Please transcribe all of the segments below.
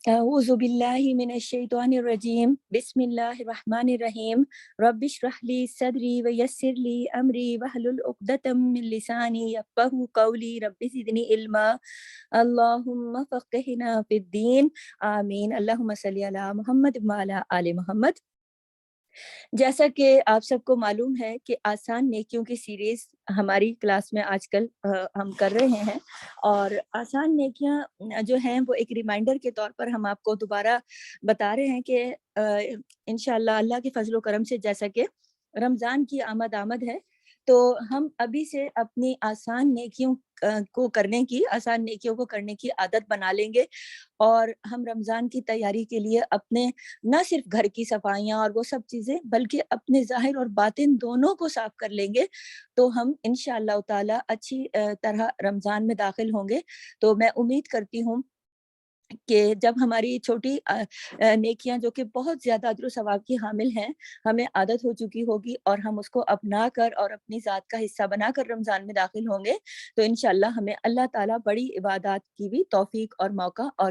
أعوذ بالله من الشيطان الرجيم بسم الله الرحمن الرحيم رب اشرح لي صدري ويسر لي أمري واحلل عقدة من لساني يفقهوا قولي رب زدني علما اللهم فقهنا في الدين آمين اللهم صل على محمد وعلى آل محمد۔ جیسا کہ آپ سب کو معلوم ہے کہ آسان نیکیوں کی سیریز ہماری کلاس میں آج کل ہم کر رہے ہیں، اور آسان نیکیاں جو ہیں وہ ایک ریمائنڈر کے طور پر ہم آپ کو دوبارہ بتا رہے ہیں کہ انشاءاللہ اللہ کے فضل و کرم سے جیسا کہ رمضان کی آمد ہے، تو ہم ابھی سے اپنی آسان نیکیوں آسان نیکیوں کو کرنے کی عادت بنا لیں گے، اور ہم رمضان کی تیاری کے لیے اپنے نہ صرف گھر کی صفائیاں اور وہ سب چیزیں بلکہ اپنے ظاہر اور باطن دونوں کو صاف کر لیں گے، تو ہم انشاءاللہ تعالی اچھی طرح رمضان میں داخل ہوں گے۔ تو میں امید کرتی ہوں کہ جب ہماری چھوٹی نیکیاں جو کہ بہت زیادہ اجر و ثواب کی حامل ہیں ہمیں عادت ہو چکی ہوگی، اور ہم اس کو اپنا کر اور اپنی ذات کا حصہ بنا کر رمضان میں داخل ہوں گے، تو انشاءاللہ ہمیں اللہ تعالیٰ بڑی عبادات کی بھی توفیق اور موقع اور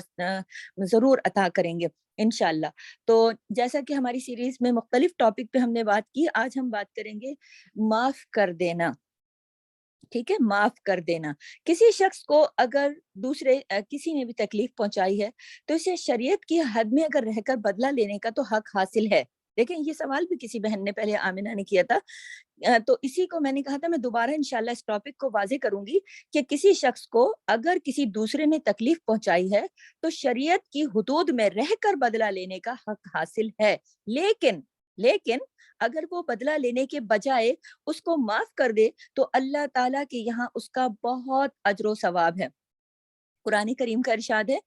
ضرور عطا کریں گے انشاءاللہ۔ تو جیسا کہ ہماری سیریز میں مختلف ٹاپک پہ ہم نے بات کی، آج ہم بات کریں گے معاف کر دینا۔ ٹھیک ہے، معاف کر دینا۔ کسی شخص کو اگر کسی نے بھی تکلیف پہنچائی ہے تو اسے شریعت کی حد میں اگر رہ کر بدلہ لینے کا تو حق حاصل ہے۔ دیکھیں، یہ سوال بھی کسی بہن نے پہلے آمنہ نے کیا تھا، تو اسی کو میں نے کہا تھا میں دوبارہ انشاءاللہ اس ٹاپک کو واضح کروں گی کہ کسی شخص کو اگر کسی دوسرے نے تکلیف پہنچائی ہے تو شریعت کی حدود میں رہ کر بدلہ لینے کا حق حاصل ہے، لیکن اگر وہ بدلہ لینے کے بجائے اس کو معاف کر دے تو اللہ تعالیٰ کے یہاں اس کا بہت اجر و ثواب ہے۔ قرآن کریم کا ارشاد ہے،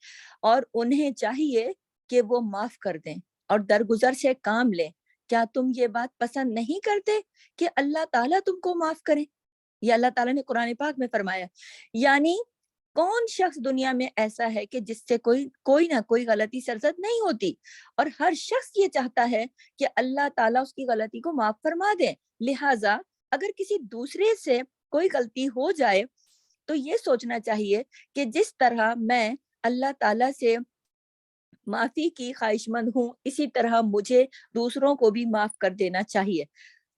اور انہیں چاہیے کہ وہ معاف کر دیں اور درگزر سے کام لیں۔ کیا تم یہ بات پسند نہیں کرتے کہ اللہ تعالیٰ تم کو معاف کرے؟ یہ اللہ تعالیٰ نے قرآن پاک میں فرمایا۔ یعنی کون شخص دنیا میں ایسا ہے کہ جس سے کوئی نہ کوئی غلطی سرزد نہیں ہوتی، اور ہر شخص یہ چاہتا ہے کہ اللہ تعالیٰ اس کی غلطی کو معاف فرما دے۔ لہٰذا اگر کسی دوسرے سے کوئی غلطی ہو جائے تو یہ سوچنا چاہیے کہ جس طرح میں اللہ تعالیٰ سے معافی کی خواہش مند ہوں، اسی طرح مجھے دوسروں کو بھی معاف کر دینا چاہیے۔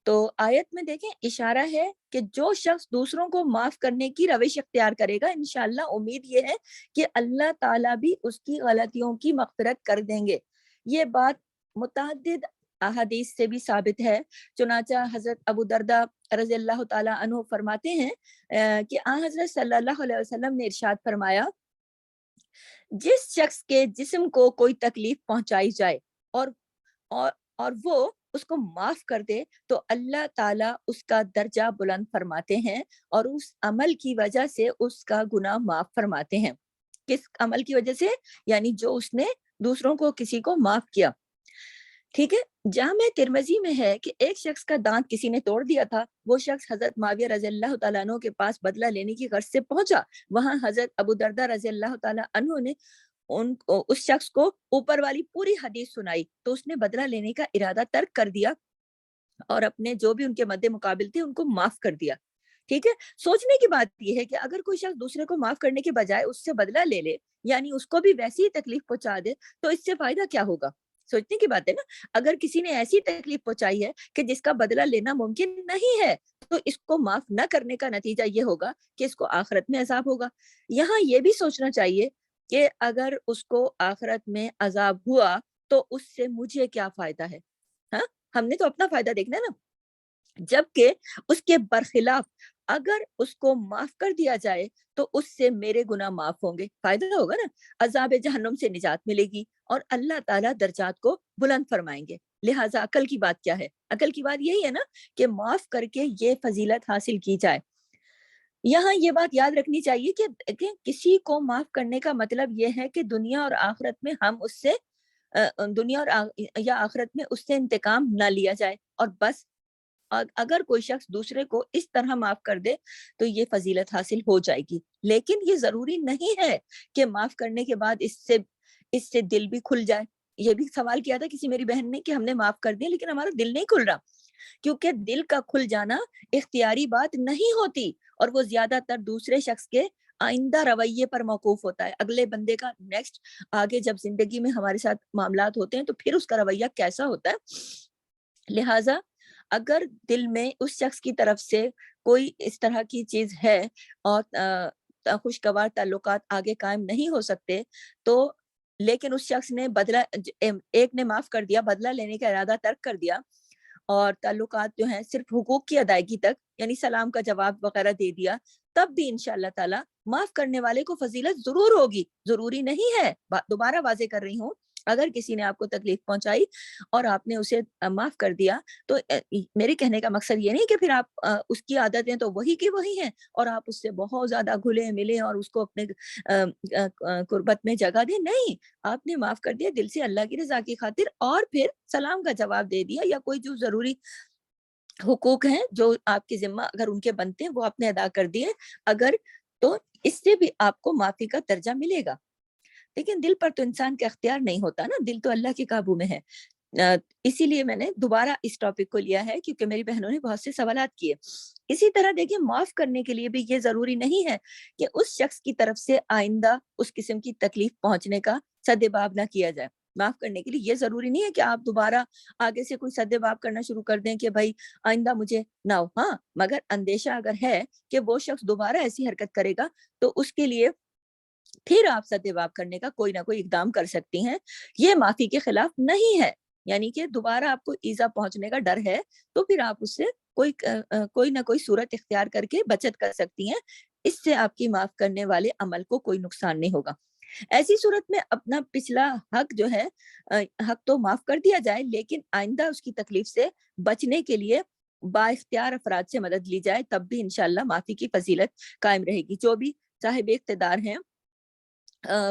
تو آیت میں دیکھیں اشارہ ہے کہ جو شخص دوسروں کو معاف کرنے کی روش اختیار کرے گا، انشاءاللہ امید یہ ہے کہ اللہ تعالیٰ بھی اس کی غلطیوں کی مغفرت کر دیں گے۔ یہ بات متعدد احادیث سے بھی ثابت ہے، چنانچہ حضرت ابو درداء رضی اللہ تعالیٰ عنہ فرماتے ہیں کہ آن حضرت صلی اللہ علیہ وسلم نے ارشاد فرمایا، جس شخص کے جسم کو کوئی تکلیف پہنچائی جائے اور اور اور وہ اس کو معاف کر دے تو اللہ تعالیٰ اس کا درجہ بلند فرماتے ہیں، اور اس عمل کی وجہ سے اس کا گناہ معاف فرماتے ہیں۔ کس عمل کی وجہ سے؟ یعنی جو اس نے دوسروں کو کسی کو معاف کیا۔ ٹھیک ہے، جامع ترمذی میں ہے کہ ایک شخص کا دانت کسی نے توڑ دیا تھا، وہ شخص حضرت معاویہ رضی اللہ تعالیٰ عنہ کے پاس بدلہ لینے کی غرض سے پہنچا۔ وہاں حضرت ابو درداء رضی اللہ تعالیٰ عنہ نے اس شخص کو اوپر والی پوری حدیث سنائی، تو اس نے بدلہ لینے کا ارادہ ترک کر دیا اور اپنے جو بھی ان کے مد مقابل تھے ان کو معاف کر دیا۔ ٹھیک ہے، سوچنے کی بات یہ ہے کہ اگر کوئی شخص دوسرے کو معاف کرنے کے بجائے اس سے بدلہ لے لے، یعنی اس کو بھی ویسی ہی تکلیف پہنچا دے، تو اس سے فائدہ کیا ہوگا؟ سوچنے کی بات ہے نا۔ اگر کسی نے ایسی تکلیف پہنچائی ہے کہ جس کا بدلہ لینا ممکن نہیں ہے، تو اس کو معاف نہ کرنے کا نتیجہ یہ ہوگا کہ اس کو آخرت میں عذاب ہوگا۔ یہاں یہ بھی سوچنا چاہیے کہ اگر اس کو آخرت میں عذاب ہوا تو اس سے مجھے کیا فائدہ ہے؟ ہاں، ہم نے تو اپنا فائدہ دیکھنا ہے نا، جبکہ اس کے برخلاف اگر اس کو معاف کر دیا جائے تو اس سے میرے گناہ معاف ہوں گے، فائدہ ہوگا نا، عذاب جہنم سے نجات ملے گی، اور اللہ تعالیٰ درجات کو بلند فرمائیں گے۔ لہٰذا عقل کی بات کیا ہے؟ عقل کی بات یہی ہے نا کہ معاف کر کے یہ فضیلت حاصل کی جائے۔ یہاں یہ بات یاد رکھنی چاہیے کہ کسی کو معاف کرنے کا مطلب یہ ہے کہ دنیا اور آخرت میں ہم اس سے یا آخرت میں اس سے انتقام نہ لیا جائے، اور بس اگر کوئی شخص دوسرے کو اس طرح معاف کر دے تو یہ فضیلت حاصل ہو جائے گی۔ لیکن یہ ضروری نہیں ہے کہ معاف کرنے کے بعد اس سے دل بھی کھل جائے۔ یہ بھی سوال کیا تھا کسی میری بہن نے کہ ہم نے معاف کر دیا لیکن ہمارا دل نہیں کھل رہا، کیونکہ دل کا کھل جانا اختیاری بات نہیں ہوتی، اور وہ زیادہ تر دوسرے شخص کے آئندہ رویے پر موقوف ہوتا ہے، اگلے بندے کا نیکسٹ آگے جب زندگی میں ہمارے ساتھ معاملات ہوتے ہیں تو پھر اس کا رویہ کیسا ہوتا ہے۔ لہٰذا اگر دل میں اس شخص کی طرف سے کوئی اس طرح کی چیز ہے اور خوشگوار تعلقات آگے قائم نہیں ہو سکتے، تو لیکن اس شخص نے بدلہ، ایک نے معاف کر دیا، بدلہ لینے کا ارادہ ترک کر دیا، اور تعلقات جو ہیں صرف حقوق کی ادائیگی تک، یعنی سلام کا جواب وغیرہ دے دیا، تب بھی انشاءاللہ تعالیٰ معاف کرنے والے کو فضیلت ضرور ہوگی۔ ضروری نہیں ہے، دوبارہ واضح کر رہی ہوں، اگر کسی نے آپ کو تکلیف پہنچائی اور آپ نے اسے معاف کر دیا، تو میرے کہنے کا مقصد یہ نہیں کہ پھر آپ اس کی عادتیں تو وہی کی وہی ہیں اور آپ اس سے بہت زیادہ گھلے ملے اور اس کو اپنے قربت میں جگہ دیں، نہیں، آپ نے معاف کر دیا دل سے اللہ کی رضا کی خاطر، اور پھر سلام کا جواب دے دیا، یا کوئی جو ضروری حقوق ہیں جو آپ کے ذمہ اگر ان کے بنتے ہیں وہ آپ نے ادا کر دیے، اگر تو اس سے بھی آپ کو معافی کا درجہ ملے گا۔ لیکن دل پر تو انسان کا اختیار نہیں ہوتا نا، دل تو اللہ کے قابو میں ہے۔ اسی لیے میں نے دوبارہ اس ٹاپک کو لیا ہے، کیونکہ میری بہنوں نے بہت سے سوالات کیے۔ اسی طرح دیکھیں، معاف کرنے کے لیے بھی یہ ضروری نہیں ہے کہ اس شخص کی طرف سے آئندہ اس قسم کی تکلیف پہنچنے کا سدباب نہ کیا جائے۔ معاف کرنے کے لیے یہ ضروری نہیں ہے کہ آپ دوبارہ آگے سے کوئی سدباب کرنا شروع کر دیں کہ بھائی آئندہ مجھے نہ ہو۔ ہاں، مگر اندیشہ اگر ہے کہ وہ شخص دوبارہ ایسی حرکت کرے گا تو اس کے لیے پھر آپ سدباب کرنے کا کوئی نہ کوئی اقدام کر سکتی ہیں۔ یہ معافی کے خلاف نہیں ہے، یعنی کہ دوبارہ آپ کو ایذا پہنچنے کا ڈر ہے تو پھر آپ اس سے کوئی نہ کوئی صورت اختیار کر کے بچت کر سکتی ہیں، اس سے آپ کی معاف کرنے والے عمل کو کوئی نقصان نہیں ہوگا۔ ایسی صورت میں اپنا پچھلا حق جو ہے، حق تو معاف کر دیا جائے، لیکن آئندہ اس کی تکلیف سے بچنے کے لیے با اختیار افراد سے مدد لی جائے، تب بھی انشاءاللہ معافی کی فضیلت قائم رہے گی۔ جو بھی صاحب اقتدار ہیں،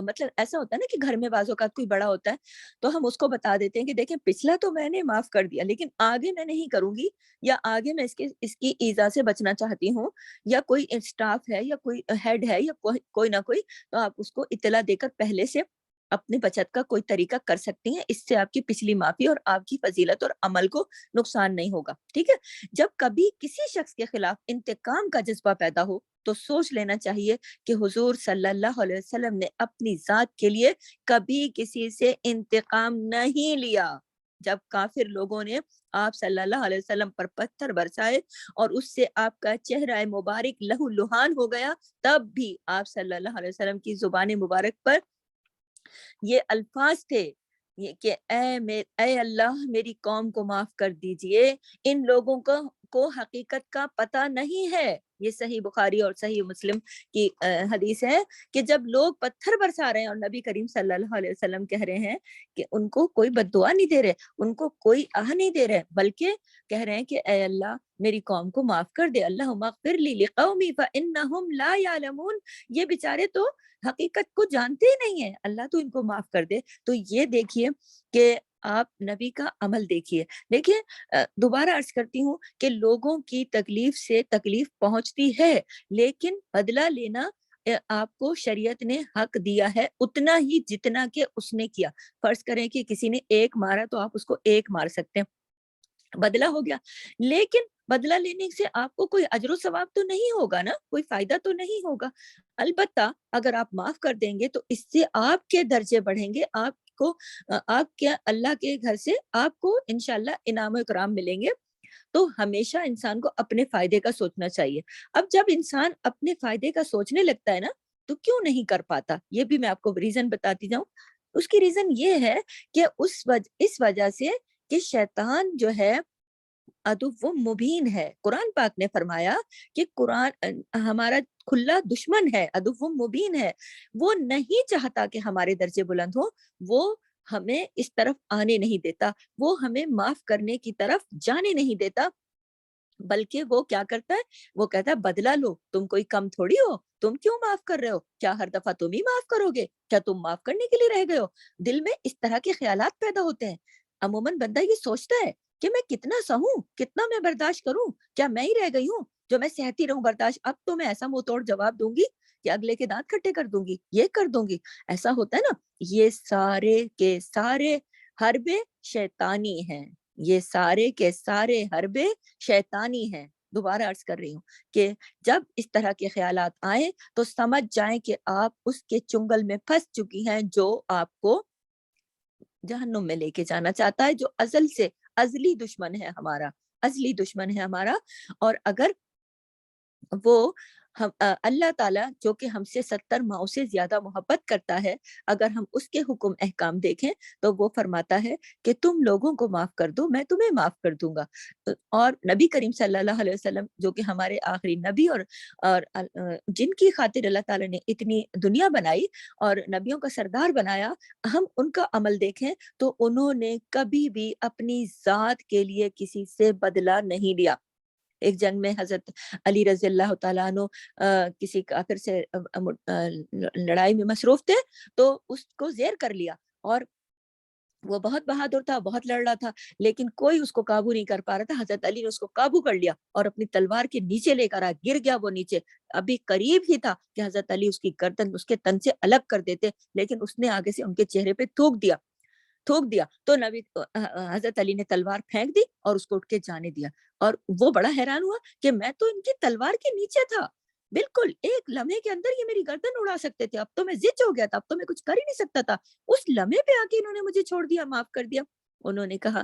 مطلب ایسا ہوتا ہے نا کہ گھر میں بعض اوقات کوئی بڑا ہوتا ہے تو ہم اس کو بتا دیتے ہیں کہ دیکھیں پچھلا تو میں نے معاف کر دیا، لیکن آگے میں نہیں کروں گی، یا آگے میں اس کی ایذا سے بچنا چاہتی ہوں، یا کوئی اسٹاف ہے یا کوئی ہیڈ ہے یا کوئی نہ کوئی، تو آپ اس کو اطلاع دے کر پہلے سے اپنی بچت کا کوئی طریقہ کر سکتی ہیں، اس سے آپ کی پچھلی معافی اور آپ کی فضیلت اور عمل کو نقصان نہیں ہوگا۔ ٹھیک ہے، جب کبھی کسی شخص کے خلاف انتقام کا جذبہ پیدا ہو تو سوچ لینا چاہیے کہ حضور صلی اللہ علیہ وسلم نے اپنی ذات کے لیے کبھی کسی سے انتقام نہیں لیا۔ جب کافر لوگوں نے آپ صلی اللہ علیہ وسلم پر پتھر برسائے اور اس سے آپ کا چہرہ مبارک لہو لہان ہو گیا، تب بھی آپ صلی اللہ علیہ وسلم کی زبان مبارک پر یہ الفاظ تھے کہ اے اللہ میری قوم کو معاف کر دیجئے، ان لوگوں کو حقیقت کا پتہ نہیں ہے۔ یہ صحیح بخاری اور صحیح مسلم کی حدیث ہے کہ جب لوگ پتھر برسا رہے ہیں اور نبی کریم صلی اللہ علیہ وسلم کہہ رہے ہیں کہ ان کو کوئی بد دعا نہیں دے رہے، ان کو کوئی آہ نہیں دے رہے، بلکہ کہہ رہے ہیں کہ اے اللہ میری قوم کو معاف کر دے، اللہم اغفر لی لقومی فانہم لا یعلمون، یہ بیچارے تو حقیقت کو جانتے ہی نہیں ہیں، اللہ تو ان کو معاف کر دے۔ تو یہ دیکھیے کہ آپ نبی کا عمل دیکھیے۔ دیکھیے، دوبارہ عرض کرتی ہوں کہ لوگوں کی تکلیف سے تکلیف پہنچتی ہے، لیکن بدلہ لینا آپ کو شریعت نے حق دیا ہے اتنا ہی جتنا کہ اس نے کیا۔ فرض کریں کہ کسی نے ایک مارا تو آپ اس کو ایک مار سکتے ہیں، بدلہ ہو گیا، لیکن بدلہ لینے سے آپ کو کوئی اجر و ثواب تو نہیں ہوگا نا، کوئی فائدہ تو نہیں ہوگا۔ البتہ اگر آپ معاف کر دیں گے تو اس سے آپ کے درجے بڑھیں گے، آپ کے اللہ کے گھر سے آپ کو انشاءاللہ انعام و اکرام ملیں گے۔ تو ہمیشہ انسان کو اپنے فائدے کا سوچنا چاہیے۔ اب جب انسان اپنے فائدے کا سوچنے لگتا ہے نا تو کیوں نہیں کر پاتا، یہ بھی میں آپ کو ریزن بتاتی جاؤں۔ اس کی ریزن یہ ہے کہ اس وجہ سے کہ شیطان جو ہے عدو مبین ہے۔ قرآن پاک نے فرمایا کہ قرآن ہمارا کھلا دشمن ہے، عدو مبین ہے، وہ نہیں چاہتا کہ ہمارے درجے بلند ہو، وہ ہمیں اس طرف آنے نہیں دیتا، وہ ہمیں معاف کرنے کی طرف جانے نہیں دیتا، بلکہ وہ کیا کرتا ہے، وہ کہتا ہے بدلہ لو، تم کوئی کم تھوڑی ہو، تم کیوں معاف کر رہے ہو، کیا ہر دفعہ تم ہی معاف کرو گے، کیا تم معاف کرنے کے لیے رہ گئے ہو۔ دل میں اس طرح کے خیالات پیدا ہوتے ہیں۔ عموماً بندہ یہ سوچتا ہے کہ میں کتنا سہوں، کتنا میں برداشت کروں، کیا میں ہی رہ گئی ہوں جو میں سہتی رہوں برداشت، اب تو میں ایسا منہ توڑ جواب دوں گی کہ اگلے کے دانت کھٹے کر دوں گی، یہ کر دوں گی۔ ایسا ہوتا ہے نا، یہ سارے کے سارے حربے شیطانی ہیں، یہ سارے کے سارے حربے شیطانی ہیں۔ دوبارہ عرض کر رہی ہوں کہ جب اس طرح کے خیالات آئیں تو سمجھ جائیں کہ آپ اس کے چنگل میں پھنس چکی ہیں جو آپ کو جہنم میں لے کے جانا چاہتا ہے، جو ازل سے ازلی دشمن ہے ہمارا، ازلی دشمن ہے ہمارا۔ اور اگر وہ اللہ تعالیٰ جو کہ ہم سے 70 ماؤں سے زیادہ محبت کرتا ہے، اگر ہم اس کے حکم احکام دیکھیں تو وہ فرماتا ہے کہ تم لوگوں کو معاف کر دو، میں تمہیں معاف کر دوں گا۔ اور نبی کریم صلی اللہ علیہ وسلم جو کہ ہمارے آخری نبی اور جن کی خاطر اللہ تعالیٰ نے اتنی دنیا بنائی اور نبیوں کا سردار بنایا، ہم ان کا عمل دیکھیں تو انہوں نے کبھی بھی اپنی ذات کے لیے کسی سے بدلہ نہیں لیا۔ ایک جنگ میں حضرت علی رضی اللہ تعالیٰ عنہ کسی کافر سے لڑائی میں مصروف تھے، تو اس کو زیر کر لیا، اور وہ بہت بہادر تھا، بہت لڑ رہا تھا، لیکن کوئی اس کو قابو نہیں کر پا رہا تھا۔ حضرت علی نے اس کو قابو کر لیا اور اپنی تلوار کے نیچے لے کر آیا، گر گیا وہ نیچے، ابھی قریب ہی تھا کہ حضرت علی اس کی گردن اس کے تن سے الگ کر دیتے، لیکن اس نے آگے سے ان کے چہرے پہ تھوک دیا تو نبی حضرت علی نے تلوار پھینک دی اور اس کو اٹھ کے جانے دیا۔ اور وہ بڑا حیران ہوا کہ میں تو ان کی تلوار کے نیچے تھا، بالکل ایک لمحے کے اندر یہ میری گردن اڑا سکتے تھے، اب تو میں زچ ہو گیا تھا، اب تو میں کچھ کر ہی نہیں سکتا تھا، اس لمحے پہ آ کے انہوں نے مجھے چھوڑ دیا، معاف کر دیا۔ انہوں نے کہا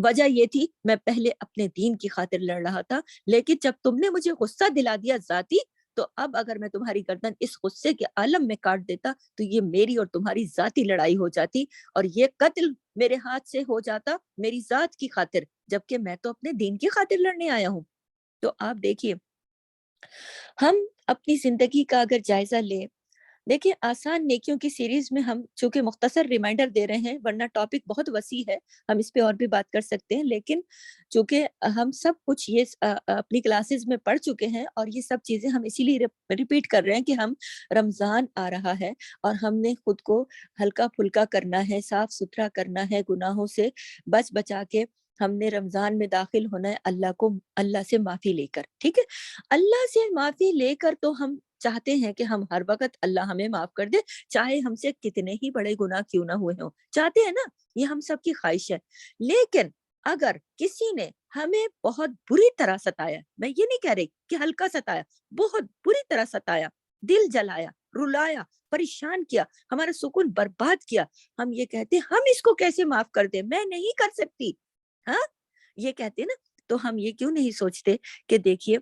وجہ یہ تھی میں پہلے اپنے دین کی خاطر لڑ رہا تھا، لیکن جب تم نے مجھے غصہ دلا دیا ذاتی، تو اب اگر میں تمہاری گردن اس غصے کے عالم میں کاٹ دیتا تو یہ میری اور تمہاری ذاتی لڑائی ہو جاتی، اور یہ قتل میرے ہاتھ سے ہو جاتا میری ذات کی خاطر، جبکہ میں تو اپنے دین کی خاطر لڑنے آیا ہوں۔ تو آپ دیکھیے، ہم اپنی زندگی کا اگر جائزہ لیں، دیکھیں آسان نیکیوں کی سیریز میں ہم چونکہ مختصر ریمائنڈر دے رہے ہیں، ورنہ ٹاپک بہت وسیع ہے، ہم اس پہ اور بھی بات کر سکتے ہیں، لیکن چونکہ ہم سب کچھ یہ اپنی کلاسز میں پڑھ چکے ہیں، اور یہ سب چیزیں ہم اسی لیے ریپیٹ کر رہے ہیں کہ ہم رمضان آ رہا ہے اور ہم نے خود کو ہلکا پھلکا کرنا ہے، صاف ستھرا کرنا ہے، گناہوں سے بچ بچا کے ہم نے رمضان میں داخل ہونا ہے، اللہ سے معافی لے کر، ٹھیک ہے، اللہ سے معافی لے کر تو ہم چاہتے ہیں کہ ہم ہر وقت اللہ ہمیں معاف کر دے، چاہے ہم سے کتنے ہی بڑے گناہ کیوں نہ ہوئے ہوں، چاہتے ہیں نا، یہ ہم سب کی خواہش ہے۔ لیکن اگر کسی نے ہمیں بہت بری طرح ستایا، میں یہ نہیں کہہ رہی کہ ہلکا ستایا، بہت بری طرح ستایا، دل جلایا، رلایا، پریشان کیا، ہمارا سکون برباد کیا، ہم یہ کہتے ہیں ہم اس کو کیسے معاف کر دیں، میں نہیں کر سکتی، ہاں یہ کہتے ہیں نا، تو ہم یہ کیوں نہیں سوچتے کہ دیکھیے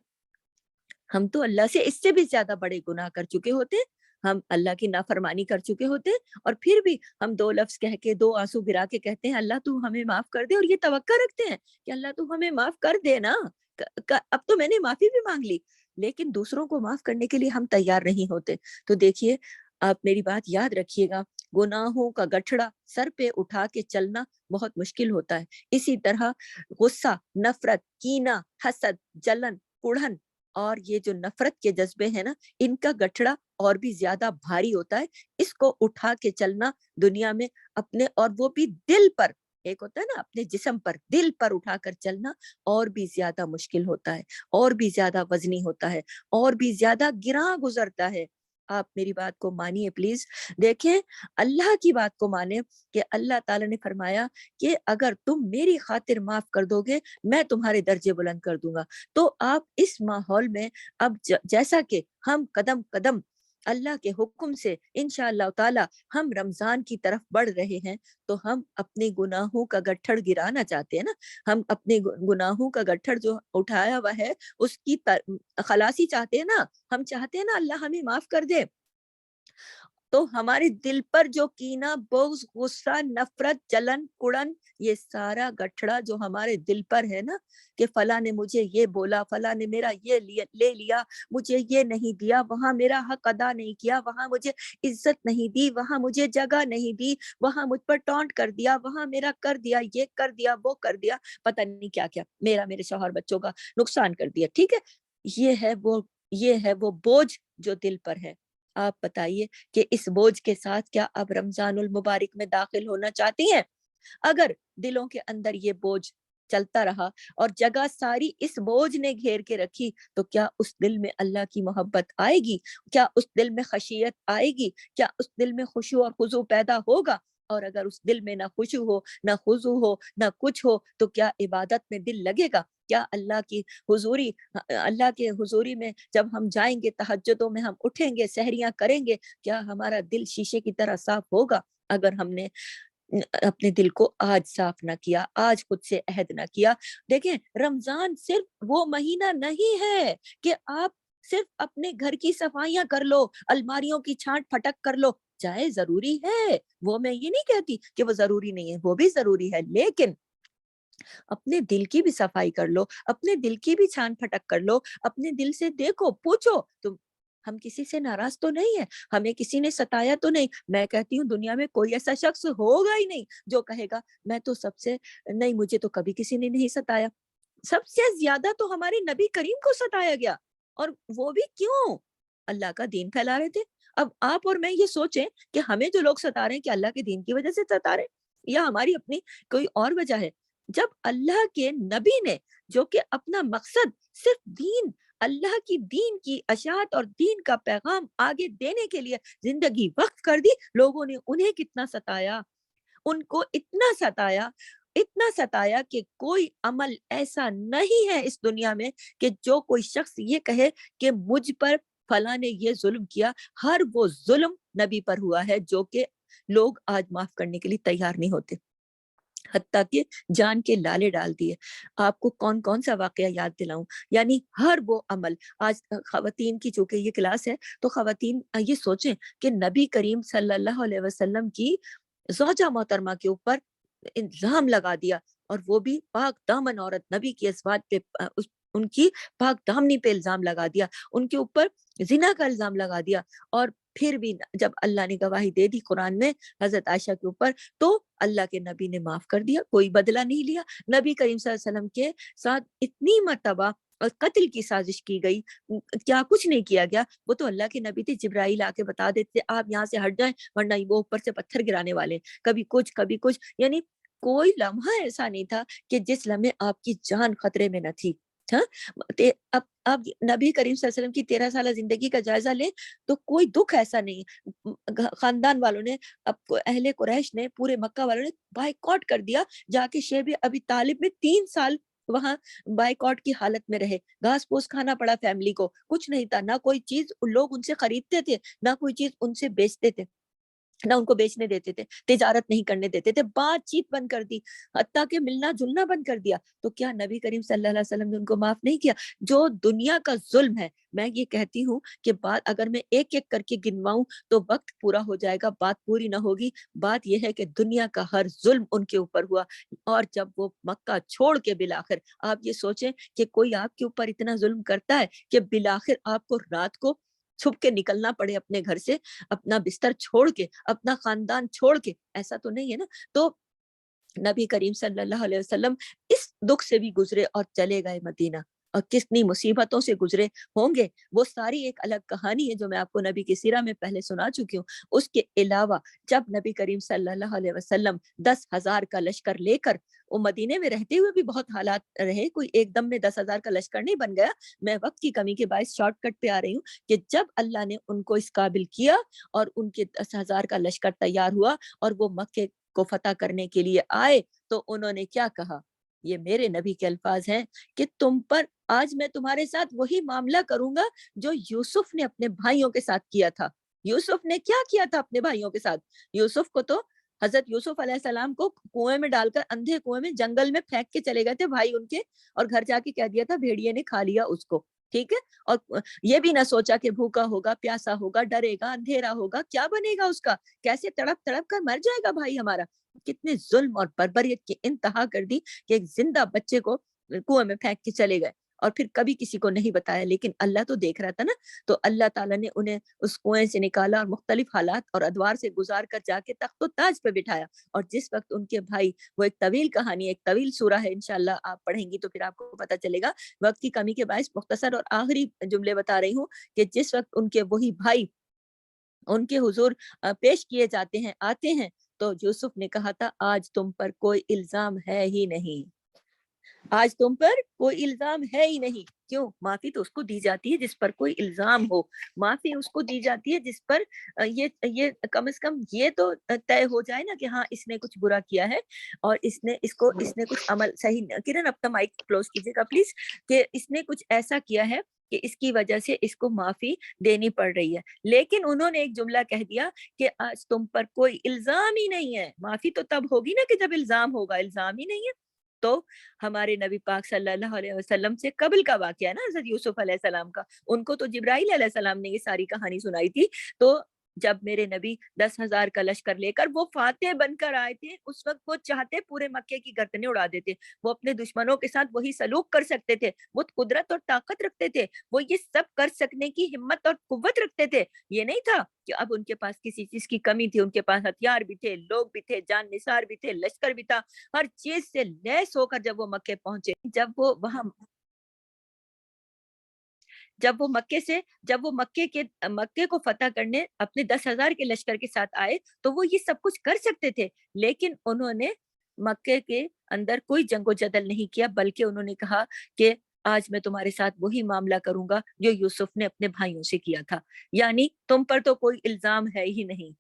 ہم تو اللہ سے اس سے بھی زیادہ بڑے گناہ کر چکے ہوتے، ہم اللہ کی نافرمانی کر چکے ہوتے، اور پھر بھی ہم دو لفظ کہہ کے، دو آنسو گرا کے کہتے ہیں اللہ تو ہمیں معاف کر دے، اور یہ توقع رکھتے ہیں کہ اللہ تو ہمیں معاف کر دے نا، اب تو میں نے معافی بھی مانگ لی، لیکن دوسروں کو معاف کرنے کے لیے ہم تیار نہیں ہوتے۔ تو دیکھیے، آپ میری بات یاد رکھیے گا، گناہوں کا گٹھڑا سر پہ اٹھا کے چلنا بہت مشکل ہوتا ہے، اسی طرح غصہ، نفرت، کینہ، حسد، جلن، کڑھن اور یہ جو نفرت کے جذبے ہیں نا، ان کا گٹھڑا اور بھی زیادہ بھاری ہوتا ہے، اس کو اٹھا کے چلنا دنیا میں اپنے، اور وہ بھی دل پر، ایک ہوتا ہے نا اپنے جسم پر، دل پر اٹھا کر چلنا اور بھی زیادہ مشکل ہوتا ہے، اور بھی زیادہ وزنی ہوتا ہے، اور بھی زیادہ گراں گزرتا ہے۔ آپ میری بات کو مانیے پلیز، دیکھیں اللہ کی بات کو مانیں کہ اللہ تعالیٰ نے فرمایا کہ اگر تم میری خاطر معاف کر دو گے میں تمہارے درجے بلند کر دوں گا۔ تو آپ اس ماحول میں اب جیسا کہ ہم قدم قدم اللہ کے حکم سے انشاءاللہ تعالی ہم رمضان کی طرف بڑھ رہے ہیں، تو ہم اپنے گناہوں کا گٹھڑ گرانا چاہتے ہیں نا، ہم اپنے گناہوں کا گٹھڑ جو اٹھایا ہوا ہے اس کی خلاصی چاہتے ہیں نا، ہم چاہتے ہیں نا اللہ ہمیں معاف کر دے، تو ہمارے دل پر جو کینہ، بغض، غصہ، نفرت، جلن، کڑن، یہ سارا گٹھڑا جو ہمارے دل پر ہے نا، کہ فلاں نے مجھے یہ بولا، فلاں نے میرا یہ لے لیا، مجھے یہ نہیں دیا، وہاں میرا حق ادا نہیں کیا، وہاں مجھے عزت نہیں دی، وہاں مجھے جگہ نہیں دی، وہاں مجھ پر ٹونٹ کر دیا، وہاں میرا کر دیا، یہ کر دیا، وہ کر دیا، پتہ نہیں کیا کیا، میرے شوہر بچوں کا نقصان کر دیا، ٹھیک ہے، یہ ہے وہ بوجھ جو دل پر ہے۔ آپ بتائیے کہ اس بوجھ کے ساتھ کیا آپ رمضان المبارک میں داخل ہونا چاہتی ہیں؟ اگر دلوں کے اندر یہ بوجھ چلتا رہا اور جگہ ساری اس بوجھ نے گھیر کے رکھی، تو کیا اس دل میں اللہ کی محبت آئے گی؟ کیا اس دل میں خشیت آئے گی؟ کیا اس دل میں خشوع اور خضوع پیدا ہوگا؟ اور اگر اس دل میں نہ خشوع ہو، نہ خضوع ہو، نہ کچھ ہو، تو کیا عبادت میں دل لگے گا؟ क्या अल्लाह की हुजूरी अल्लाह के हुजूरी में जब हम जाएंगे, तहज्जुदों में हम उठेंगे, सहरियां करेंगे, क्या हमारा दिल शीशे की तरह साफ होगा? अगर हमने अपने दिल को आज साफ ना किया, आज खुद से अहद ना किया। देखें, रमजान सिर्फ वो महीना नहीं है कि आप सिर्फ अपने घर की सफाइयां कर लो, अलमारियों की छांट फटक कर लो। चाहे जरूरी है, वो मैं ये नहीं कहती कि वो जरूरी नहीं है, वो भी जरूरी है, लेकिन अपने दिल की भी सफाई कर लो, अपने दिल की भी छान फटक कर लो, अपने दिल से देखो, पूछो तुम, हम किसी से नाराज तो नहीं है, हमें किसी ने सताया तो नहीं। मैं कहती हूँ दुनिया में कोई ऐसा शख्स होगा ही नहीं जो कहेगा मैं तो सबसे नहीं, मुझे तो कभी किसी ने नहीं सताया। सबसे ज्यादा तो हमारे नबी करीम को सताया गया, और वो भी क्यों? अल्लाह का दीन फैला रहे थे। अब आप और मैं ये सोचें कि हमें जो लोग सता रहे हैं, कि अल्लाह के दीन की वजह से सता रहे हैं या हमारी अपनी कोई और वजह है? जब अल्लाह के नबी ने, जो कि अपना मकसद सिर्फ दीन, अल्लाह की दीन की अशात और दीन का पैगाम आगे देने के लिए जिंदगी वक्फ कर दी, लोगों ने उन्हें कितना सताया, उनको इतना सताया कि कोई अमल ऐसा नहीं है इस दुनिया में कि जो कोई शख्स ये कहे कि मुझ पर फला ने ये जुल्म किया। हर वो जुल्म नबी पर हुआ है जो कि लोग आज माफ करने के लिए तैयार नहीं होते, हत्ता कि जान के लाले डाल दिए। आपको कौन कौन सा वाकया याद दिलाऊं? यानी हर वो अमल आज खवातीन की, चूंकि ये क्लास है, तो खवातीन ये सोचें कि नबी करीम सल्लल्लाहु अलैहि वसल्लम की ज़ौजा मोहतरमा के ऊपर इल्जाम लगा दिया, और वो भी पाक दामन औरत, नबी की अज़वाज पे उनकी पाक दामनी पे इल्जाम लगा दिया, उनके ऊपर जिना का इल्जाम लगा दिया। और फिर भी जब अल्लाह ने गवाही दे दी कुरान में हजरत आयशा के ऊपर, तो अल्लाह के नबी ने माफ कर दिया, कोई बदला नहीं लिया। नबी करीम सल्लल्लाहु अलैहि वसल्लम के साथ इतनी मर्तबा और कत्ल की साजिश की गई, क्या कुछ नहीं किया गया। वो तो अल्लाह के नबी थे, जिब्राइल आके बता देते आप यहाँ से हट जाएं, वरना वो ऊपर से पत्थर गिराने वाले, कभी कुछ कभी कुछ। यानी कोई लम्हा ऐसा नहीं था कि जिस लम्हे आपकी जान खतरे में न थी। हाँ, अब आप नबी करीम सल्लल्लाहु अलैहि वसल्लम की 13 साल जिंदगी का जायजा लें, तो कोई दुख ऐसा नहीं। खानदान वालों ने, अब अहले कुरैश ने, पूरे मक्का वालों ने बाइकॉट कर दिया, जाके शेब अबी तालिब में 3 साल वहां बाइकॉट की हालत में रहे। घास फूस खाना पड़ा फैमिली को, कुछ नहीं था, ना कोई चीज लोग उनसे खरीदते थे, ना कोई चीज उनसे बेचते थे, ना उनको बेचने देते थे, तिजारत नहीं करने देते थे, बातचीत बंद कर दी, हत्ता के मिलना जुलना बंद कर दिया। तो क्या नबी करीम सल्लल्लाहु अलैहि वसल्लम ने उनको माफ नहीं किया? जो दुनिया का जुल्म है, मैं ये कहती हूँ कि बात अगर मैं एक एक करके गिनवाऊं तो वक्त पूरा हो जाएगा, बात पूरी ना होगी। बात यह है कि दुनिया का हर जुल्म उनके ऊपर हुआ, और जब वो मक्का छोड़ के बिलाखिर, आप ये सोचें कि कोई आपके ऊपर इतना जुल्म करता है कि बिलाखिर आपको रात को छुप के निकलना पड़े अपने घर से, अपना बिस्तर छोड़ के, अपना खानदान छोड़ के, ऐसा तो नहीं है ना। तो नबी करीम सल्लल्लाहु अलैहि वसल्लम इस दुख से भी गुजरे और चले गए मदीना, और कितनी मुसीबतों से गुजरे होंगे, वो सारी एक अलग कहानी है जो मैं आपको नबी की सीरा में पहले सुना चुकी हूँ। उसके अलावा जब नबी करीम सल्लल्लाहु अलैहि वसल्लम 10,000 का लश्कर लेकर, वो मदीने में रहते हुए भी बहुत हालात रहे, कोई एकदम में 10,000 का लश्कर नहीं बन गया। मैं वक्त की कमी के बायस शॉर्टकट पे आ रही हूँ कि जब अल्लाह ने उनको इस काबिल किया और उनके 10,000 का लश्कर तैयार हुआ और वो मक्के को फतह करने के लिए आए, तो उन्होंने क्या कहा? ये मेरे नबी के अल्फाज हैं कि तुम पर आज मैं तुम्हारे साथ वही मामला करूंगा जो यूसुफ ने अपने भाइयों के साथ किया था। यूसुफ ने क्या किया था अपने भाइयों के साथ? यूसुफ को तो, हजरत यूसुफ अलैहिस्सलाम को कुएं में डालकर, अंधे कुएं में जंगल में फेंक के चले गए थे भाई उनके, और घर जाके कह दिया था भेड़िए ने खा लिया उसको। ठीक है, और ये भी ना सोचा कि भूखा होगा, प्यासा होगा, डरेगा, अंधेरा होगा, क्या बनेगा उसका, कैसे तड़प तड़प कर मर जाएगा भाई हमारा। कितने जुल्म और बर्बरियत की इंतहा कर दी कि एक जिंदा बच्चे को कुएं में फेंक के चले गए, और फिर कभी किसी को नहीं बताया, लेकिन अल्लाह तो देख रहा था ना। तो अल्लाह ताला ने उन्हें उस कुएं से निकाला और मुख्तलिफ हालात और अदवार से गुजार कर जाके तख्तो ताज पे बिठाया। और जिस वक्त उनके भाई, वो एक तवील कहानी, एक तवील सूरा है, इंशाल्लाह आप पढ़ेंगी तो फिर आपको पता चलेगा। वक्त की कमी के बायस मुख्तसर और आखिरी जुमले बता रही हूँ कि जिस वक्त उनके वही भाई उनके हुजूर पेश किए जाते हैं, आते हैं, तो यूसुफ ने कहा था आज तुम पर कोई इल्जाम है ही नहीं, आज तुम पर कोई इल्जाम है ही नहीं। क्यों? माफी तो उसको दी जाती है जिस पर कोई इल्जाम हो, माफी उसको दी जाती है जिस पर ये कम से कम ये तो तय हो जाए ना कि हाँ इसने कुछ बुरा किया है और इसने कुछ अमल सही किरण अपना माइक क्लोज कीजिएगा प्लीज, कि इसने कुछ ऐसा किया है कि इसकी वजह से इसको माफी देनी पड़ रही है। लेकिन उन्होंने एक जुमला कह दिया कि आज तुम पर कोई इल्जाम ही नहीं है। माफी तो तब होगी ना कि जब इल्जाम होगा, इल्जाम ही नहीं है। तो हमारे नबी पाक सल्लल्लाहु अलैहि वसल्लम से कबल का वाकया है ना हज़रत यूसुफ अलैहिस्सलाम का, उनको तो जिब्राइल अलैहिस्सलाम ने ये सारी कहानी सुनाई थी। तो जब मेरे नबी 10,000 का लश्कर लेकर वो फातेह बनकर आए थे, उस वक्त वो चाहते पूरे मक्के की गर्दनें उड़ा देते। वो अपने दुश्मनों के साथ वही सलूक कर सकते थे, वो कुदरत और ताकत रखते थे, वो ये सब कर सकने की हिम्मत और कुव्वत रखते थे। ये नहीं था कि अब उनके पास किसी चीज की कमी थी, उनके पास हथियार भी थे, लोग भी थे, जान निसार भी थे, लश्कर भी था, हर चीज से लैस होकर जब वो मक्के पहुंचे, जब वो मक्के को फतह करने अपने 10,000 के लश्कर के साथ आए, तो वो ये सब कुछ कर सकते थे, लेकिन उन्होंने मक्के के अंदर कोई जंगो जदल नहीं किया, बल्कि उन्होंने कहा कि आज मैं तुम्हारे साथ वही मामला करूंगा जो यूसुफ ने अपने भाइयों से किया था, यानी तुम पर तो कोई इल्जाम है ही नहीं,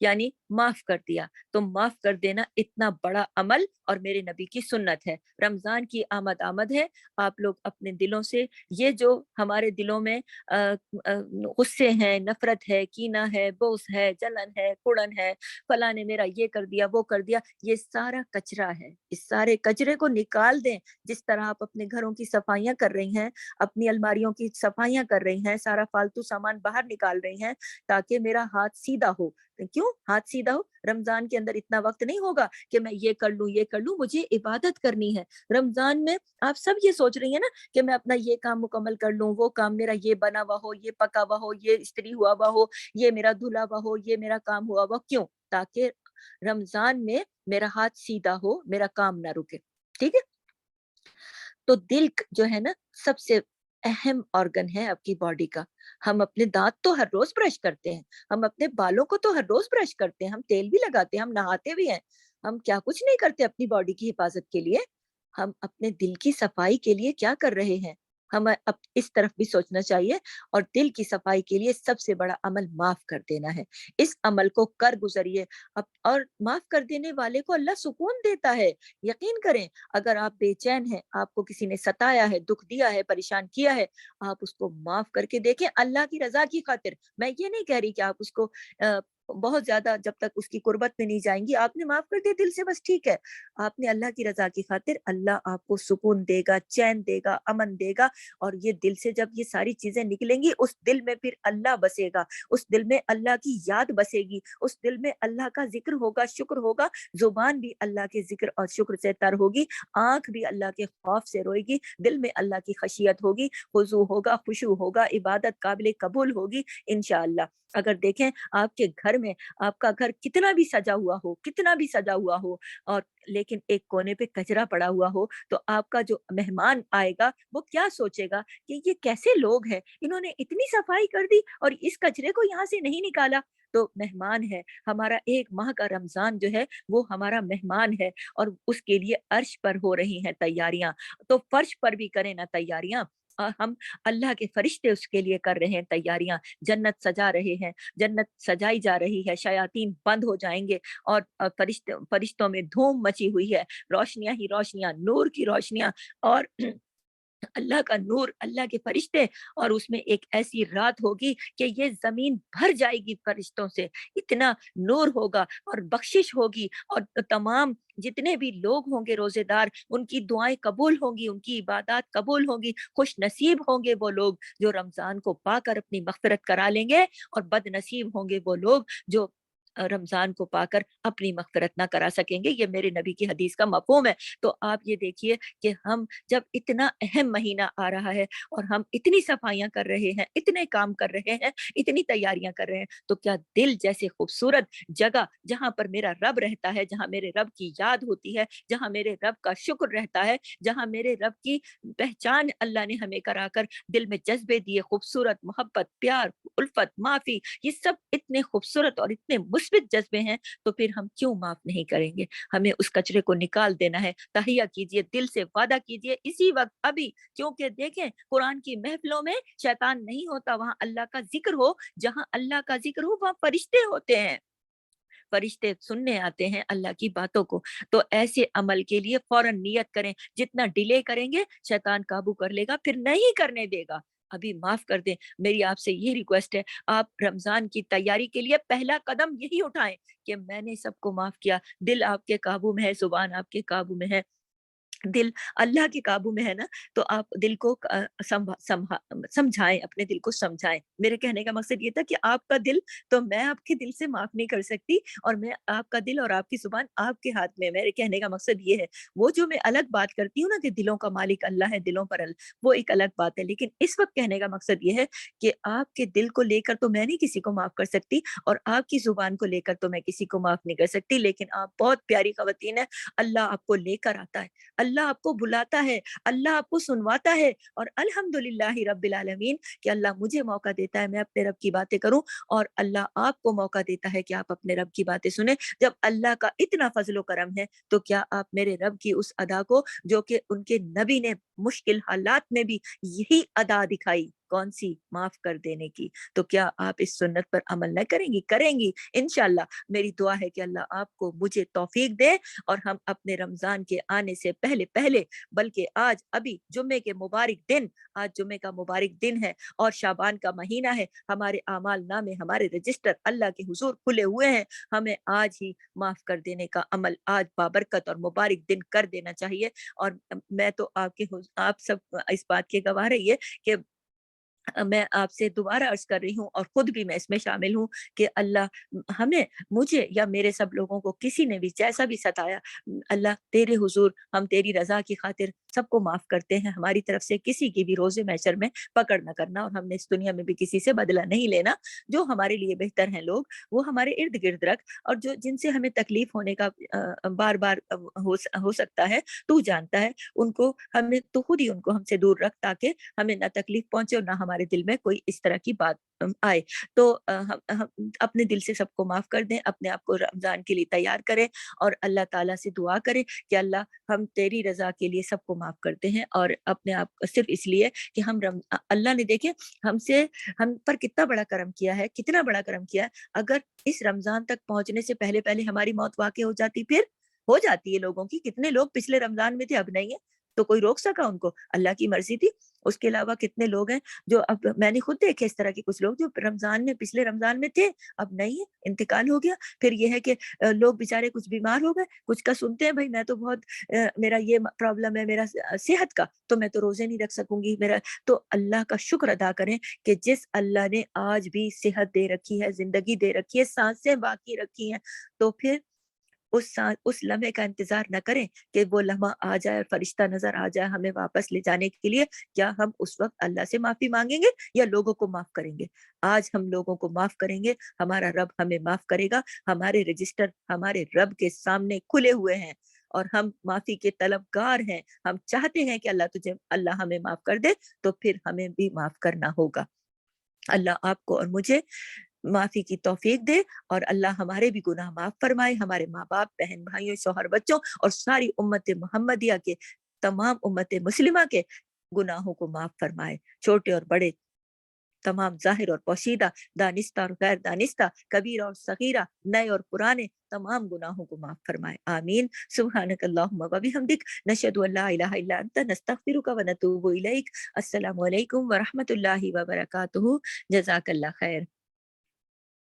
यानी माफ कर दिया। तो माफ कर देना इतना बड़ा अमल और मेरे नबी की सुन्नत है। रमजान की आमद है, आप लोग अपने दिलों से ये जो हमारे दिलों में गुस्से हैं, नफरत है, कीना है, बोस है, जलन है, कुड़न है, फला ने मेरा ये कर दिया, वो कर दिया, ये सारा कचरा है। इस सारे कचरे को निकाल दें। जिस तरह आप अपने घरों की सफाइयां कर रही हैं, अपनी अलमारियों की सफाइयां कर रही हैं, सारा फालतू सामान बाहर निकाल रही हैं, ताकि मेरा हाथ सीधा हो। क्यों हाथ सीधा हो? रमजान के अंदर इतना वक्त नहीं होगा कि मैं ये कर लूं, ये कर लूं, मुझे इबादत करनी है। रमजान में आप सब ये सोच रही है ना कि मैं अपना ये काम मुकम्मल कर लूं, वो काम मेरा ये बना हुआ हो, ये पका हुआ हो, ये इस्त्री हुआ हुआ हो, ये मेरा धुला हुआ हो, ये मेरा काम हुआ हुआ। क्यों? ताकि रमजान में मेरा हाथ सीधा हो, मेरा काम ना रुके। ठीक है? तो दिल जो है ना, सबसे अहम ऑर्गन है आपकी बॉडी का। हम अपने दांत तो हर रोज ब्रश करते हैं, हम अपने बालों को तो हर रोज ब्रश करते हैं, हम तेल भी लगाते हैं, हम नहाते भी हैं। हम क्या कुछ नहीं करते अपनी बॉडी की हिफाजत के लिए? हम अपने दिल की सफाई के लिए क्या कर रहे हैं? हमें अब इस तरफ भी सोचना चाहिए। और दिल की सफाई के लिए सबसे बड़ा अमल माफ कर देना है। इस अमल को कर गुजरिए। अब और माफ कर देने वाले को अल्लाह सुकून देता है। यकीन करें, अगर आप बेचैन हैं, आपको किसी ने सताया है, दुख दिया है, परेशान किया है, आप उसको माफ करके देखें अल्लाह की रजा की खातिर। मैं ये नहीं कह रही कि आप उसको बहुत ज्यादा जब तक उसकी कुर्बत में नहीं जाएंगी, आपने माफ कर दिया दिल से, बस ठीक है। आपने अल्लाह की रजा की खातिर, अल्लाह आपको सुकून देगा, चैन देगा, अमन देगा। और ये दिल से जब ये सारी चीजें निकलेंगी, उस दिल में फिर अल्लाह बसेगा, उस दिल में अल्लाह की याद बसेगी, उस दिल में अल्लाह का जिक्र होगा, शुक्र होगा। जुबान भी अल्लाह के जिक्र और शुक्र से तर होगी, आंख भी अल्लाह के खौफ से रोएगी, दिल में अल्लाह की खशियत होगी, हुजू होगा, खुशू होगा, इबादत काबिल कबूल होगी इंशाअल्लाह। अगर देखें आपके घर में, आपका घर कितना भी सजा हुआ हो, कितना भी सजा हुआ हो, और लेकिन एक कोने पे कचरा पड़ा हुआ हो, तो आपका जो मेहमान आएगा वो क्या सोचेगा कि ये कैसे लोग हैं, इन्होंने इतनी सफाई कर दी और इस कचरे को यहाँ से नहीं निकाला। तो मेहमान है हमारा, एक माह का रमजान जो है वो हमारा मेहमान है, और उसके लिए अर्श पर हो रही हैं तैयारियां, तो फर्श पर भी करें ना तैयारियां। हम अल्लाह के फरिश्ते उसके लिए कर रहे हैं तैयारियां, जन्नत सजा रहे हैं, जन्नत सजाई जा रही है, शयातीन बंद हो जाएंगे, और फरिश्तों में धूम मची हुई है, रोशनियां ही रोशनियां, नूर की रोशनियां, और अल्लाह का नूर, अल्लाह के फरिश्ते, और उसमें एक ऐसी रात होगी कि ये जमीन भर जाएगी फरिश्तों से, इतना नूर होगा और बख्शिश होगी, और तमाम जितने भी लोग होंगे रोजेदार, उनकी दुआएं कबूल होंगी, उनकी इबादत कबूल होंगी, खुश नसीब होंगे वो लोग जो रमजान को पाकर अपनी मगफिरत करा लेंगे, और बदनसीब होंगे वो लोग जो रमजान को पाकर अपनी मगफिरत ना करा सकेंगे। ये मेरे नबी की हदीस का मफहूम है। तो आप ये देखिए कि हम जब इतना अहम महीना आ रहा है और हम इतनी सफाइयां कर रहे हैं, इतने काम कर रहे हैं, इतनी तैयारियां कर रहे हैं, तो क्या दिल जैसे खूबसूरत जगह जहां पर मेरा रब रहता है, जहां मेरे रब की याद होती है, जहां मेरे रब का शुक्र रहता है, जहां मेरे रब की पहचान अल्लाह ने हमें कराकर दिल में जज्बे दिए, खूबसूरत मोहब्बत, प्यार, उल्फत, माफी, ये सब इतने खूबसूरत और इतने मुस्बित जज्बे हैं तो फिर हम क्यों माफ नहीं करेंगे? हमें उस कचरे को निकाल देना है। तहिया कीजिए, दिल से वादा कीजिए इसी वक्त अभी, क्योंकि देखें कुरान की महफिलों में शैतान नहीं होता, वहाँ अल्लाह का जिक्र हो, जहाँ अल्लाह का जिक्र हो वहाँ फरिश्ते होते हैं, फरिश्ते सुनने आते हैं अल्लाह की बातों को। तो ऐसे अमल के लिए फौरन नियत करें, जितना डिले करेंगे शैतान काबू कर लेगा, फिर नहीं करने देगा। अभी माफ कर दें। मेरी आपसे ये रिक्वेस्ट है, आप रमजान की तैयारी के लिए पहला कदम यही उठाएं कि मैंने सबको माफ किया। दिल आपके काबू में है, जुबान आपके काबू में है, दिल अल्लाह के काबू में है ना, तो आप दिल को समझाएं, अपने दिल को समझाएं। मेरे कहने का मकसद ये था कि आपका दिल तो मैं आपके दिल से माफ नहीं कर सकती, और मैं आपका दिल और आपकी जुबान आपके हाथ में है। मेरे कहने का मकसद ये है, वो जो मैं अलग बात करती हूँ ना कि दिलों का मालिक अल्लाह है, दिलों पर वो एक अलग बात है, लेकिन इस वक्त कहने का मकसद ये है कि आपके दिल को लेकर तो मैं नहीं किसी को माफ कर सकती, और आपकी जुबान को लेकर तो मैं किसी को माफ नहीं कर सकती, लेकिन आप बहुत प्यारी खवातीन है। अल्लाह आपको लेकर आता है, अल्लाह आपको बुलाता है, अल्लाह आपको सुनवाता है, और अल्हम्दुलिल्लाहि रब्बिल आलमीन कि अल्लाह मुझे मौका देता है मैं अपने रब की बातें करूं, और अल्लाह आपको मौका देता है कि आप अपने रब की बातें सुने। जब अल्लाह का इतना फजलो करम है, तो क्या आप मेरे रब की उस अदा को, जो कि उनके नबी ने मुश्किल हालात में भी यही अदा दिखाई, कौन सी, माफ कर देने की, तो क्या आप इस सुन्नत पर अमल न करेंगी? करेंगी इंशाल्लाह। मेरी दुआ है कि अल्लाह आपको मुझे तौफीक दे, और हम अपने रमजान के आने से पहले पहले, बल्कि आज अभी जुम्मे के मुबारक दिन, आज जुम्मे का मुबारक दिन है और शाबान का महीना है, हमारे आमाल नामे, हमारे रजिस्टर अल्लाह के हुजूर खुले हुए हैं, हमें आज ही माफ कर देने का अमल आज बाबरकत और मुबारक दिन कर देना चाहिए। और मैं तो आप सब इस बात के गवाह रहिए कि मैं आपसे दोबारा अर्ज कर रही हूँ, और खुद भी मैं इसमें शामिल हूँ, कि अल्लाह हमें, मुझे या मेरे सब लोगों को, किसी ने भी जैसा भी सताया, अल्लाह तेरे हुजूर हम तेरी रजा की खातिर सबको माफ करते हैं। हमारी तरफ से किसी की भी रोजे महशर में पकड़ न करना, और हमने इस दुनिया में भी किसी से बदला नहीं लेना। जो हमारे लिए बेहतर हैं लोग, वो हमारे इर्द गिर्द रख, और जो जिनसे हमें तकलीफ होने का बार बार हो सकता है, तू जानता है, उनको हमें तो खुद ही उनको हमसे दूर रख, ताकि हमें ना तकलीफ पहुंचे और ना हमारे दिल में कोई इस तरह की बात आए। तो हम अपने दिल से सबको माफ कर दें, अपने आप को रमजान के लिए तैयार करें, और अल्लाह ताला से दुआ करें कि अल्लाह हम तेरी रजा के लिए सबको माफ करते हैं, और अपने आप सिर्फ इसलिए कि अल्लाह ने देखे हमसे, हम पर कितना बड़ा करम किया है, कितना बड़ा करम किया है। अगर इस रमजान तक पहुंचने से पहले पहले हमारी मौत वाकई हो जाती, फिर हो जाती है लोगों की, कितने लोग पिछले रमजान में थे, अब नहीं है, तो कोई रोक सका उनको? अल्लाह की मर्जी थी। उसके अलावा कितने लोग हैं जो, अब मैंने खुद देखे इस तरह के कुछ लोग जो रमजान में, पिछले रमजान में थे, अब नहीं है, इंतकाल हो गया। फिर ये है कि लोग बेचारे कुछ बीमार हो गए, कुछ का सुनते हैं, भाई मैं तो बहुत मेरा ये प्रॉब्लम है, मेरा सेहत का, तो मैं तो रोजे नहीं रख सकूंगी, मेरा तो। अल्लाह का शुक्र अदा करें कि जिस अल्लाह ने आज भी सेहत दे रखी है, जिंदगी दे रखी है, सांसें बाकी रखी हैं, तो फिर उस लम्हे का इंतजार न करें कि वो लम्हा आ जाए और फरिश्ता नजर आ जाए हमें वापस ले जाने के लिए। क्या हम उस वक्त अल्लाह से माफी मांगेंगे या लोगों को माफ करेंगे? आज हम लोगों को माफ करेंगे, हमारा रब हमें माफ करेगा। हमारे रजिस्टर हमारे रब के सामने खुले हुए हैं, और हम माफी के तलबगार हैं। हम चाहते हैं कि अल्लाह हमें माफ कर दे, तो फिर हमें भी माफ करना होगा। अल्लाह आपको और मुझे माफी की तौफीक दे, और अल्लाह हमारे भी गुनाह माफ फरमाए, हमारे माँ बाप, बहन भाइयों, शौहर बच्चों, और सारी उम्मत मोहम्मदिया के, तमाम उम्मत मुस्लिमा के गुनाहों को माफ फरमाए, छोटे और बड़े, तमाम जाहिर और पोशीदा, दानिस्ता और गैर दानिस्ता, कबीरा और सगीरा, नए और पुराने, तमाम गुनाहों को माफ फरमाए। आमीन। सुब्हानक अल्लाहुम्मा व बिहम्दिक, नशहदु अल्ला इलाहा इल्ला अंता, नस्तगफिरुका व नतूबु इलैक। अस्सलामु अलैकुम व रहमतुल्लाहि व बरकातुहू। जज़ाकल्लाह खैर।